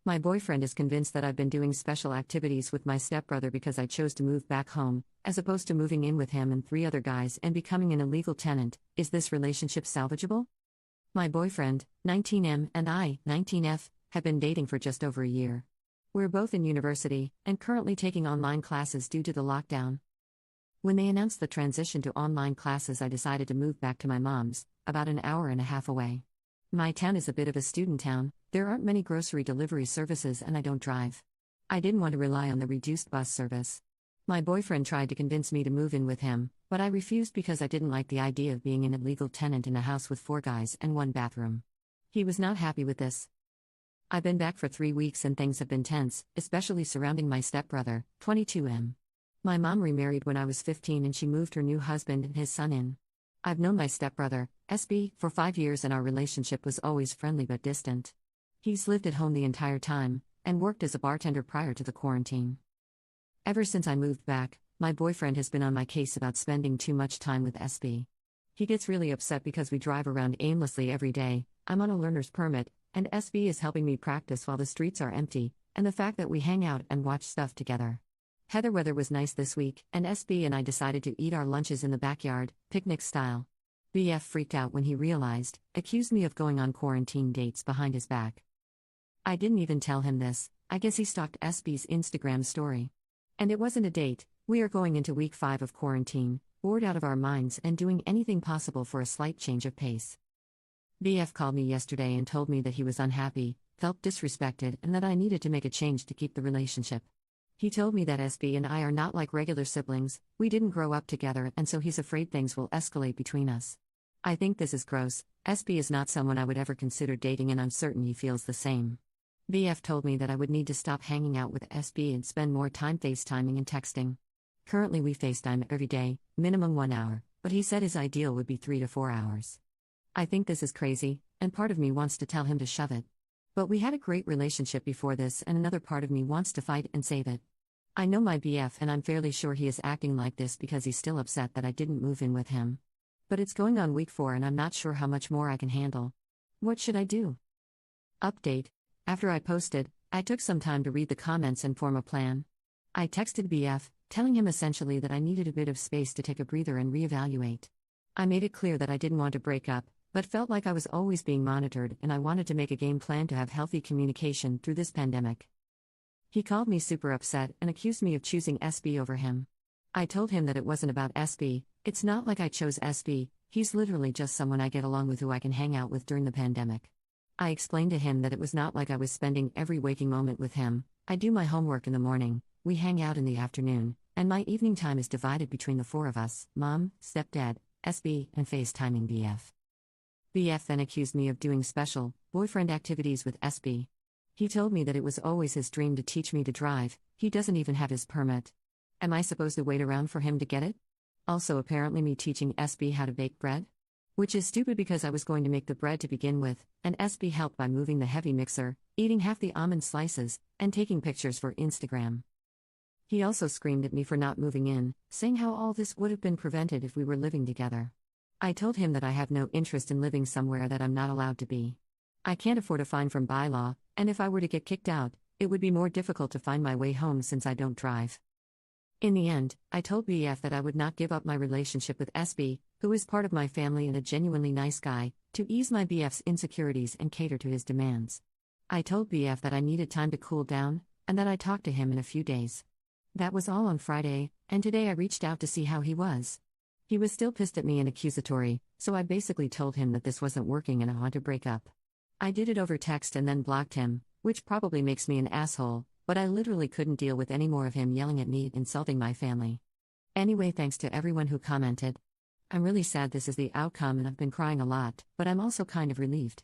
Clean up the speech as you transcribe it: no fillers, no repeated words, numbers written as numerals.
My boyfriend is convinced that I've been doing special activities with my stepbrother because I chose to move back home, as opposed to moving in with him and three other guys and becoming an illegal tenant. Is this relationship salvageable? My boyfriend, 19M, and I, 19F, have been dating for just over a year. We're both in university, and currently taking online classes due to the lockdown. When they announced the transition to online classes, I decided to move back to my mom's, about an hour and a half away. My town is a bit of a student town, there aren't many grocery delivery services, and I don't drive. I didn't want to rely on the reduced bus service. My boyfriend tried to convince me to move in with him, but I refused because I didn't like the idea of being an illegal tenant in a house with 4 guys and 1 bathroom. He was not happy with this. I've been back for 3 weeks and things have been tense, especially surrounding my stepbrother, 22M. My mom remarried when I was 15 and she moved her new husband and his son in. I've known my stepbrother, SB, for 5 years and our relationship was always friendly but distant. He's lived at home the entire time, and worked as a bartender prior to the quarantine. Ever since I moved back, my boyfriend has been on my case about spending too much time with SB. He gets really upset because we drive around aimlessly every day. I'm on a learner's permit, and SB is helping me practice while the streets are empty, and the fact that we hang out and watch stuff together. Heather weather was nice this week, and SB and I decided to eat our lunches in the backyard, picnic style. BF freaked out when he realized, accused me of going on quarantine dates behind his back. I didn't even tell him this. I guess he stalked SB's Instagram story. And it wasn't a date. We are going into week 5 of quarantine, bored out of our minds and doing anything possible for a slight change of pace. BF called me yesterday and told me that he was unhappy, felt disrespected, and that I needed to make a change to keep the relationship. He told me that SB and I are not like regular siblings, we didn't grow up together, and so he's afraid things will escalate between us. I think this is gross. SB is not someone I would ever consider dating, and I'm certain he feels the same. BF told me that I would need to stop hanging out with SB and spend more time FaceTiming and texting. Currently we FaceTime every day, minimum 1 hour, but he said his ideal would be 3 to 4 hours. I think this is crazy, and part of me wants to tell him to shove it. But we had a great relationship before this, and another part of me wants to fight and save it. I know my BF, and I'm fairly sure he is acting like this because he's still upset that I didn't move in with him. But it's going on week 4 and I'm not sure how much more I can handle. What should I do? Update. After I posted, I took some time to read the comments and form a plan. I texted BF, telling him essentially that I needed a bit of space to take a breather and reevaluate. I made it clear that I didn't want to break up, but felt like I was always being monitored and I wanted to make a game plan to have healthy communication through this pandemic. He called me super upset and accused me of choosing SB over him. I told him that it wasn't about SB, it's not like I chose SB, he's literally just someone I get along with who I can hang out with during the pandemic. I explained to him that it was not like I was spending every waking moment with him. I do my homework in the morning, we hang out in the afternoon, and my evening time is divided between the 4 of us, mom, stepdad, SB, and FaceTiming BF. BF then accused me of doing special boyfriend activities with SB. He told me that it was always his dream to teach me to drive, he doesn't even have his permit. Am I supposed to wait around for him to get it? Also apparently me teaching SB how to bake bread? Which is stupid because I was going to make the bread to begin with, and SB helped by moving the heavy mixer, eating half the almond slices, and taking pictures for Instagram. He also screamed at me for not moving in, saying how all this would have been prevented if we were living together. I told him that I have no interest in living somewhere that I'm not allowed to be. I can't afford a fine from bylaw, and if I were to get kicked out, it would be more difficult to find my way home since I don't drive. In the end, I told BF that I would not give up my relationship with SB, who is part of my family and a genuinely nice guy, to ease my BF's insecurities and cater to his demands. I told BF that I needed time to cool down, and that I'd talk to him in a few days. That was all on Friday, and today I reached out to see how he was. He was still pissed at me and accusatory, so I basically told him that this wasn't working and I want to break up. I did it over text and then blocked him, which probably makes me an asshole, but I literally couldn't deal with any more of him yelling at me, insulting my family. Anyway, thanks to everyone who commented. I'm really sad this is the outcome and I've been crying a lot, but I'm also kind of relieved.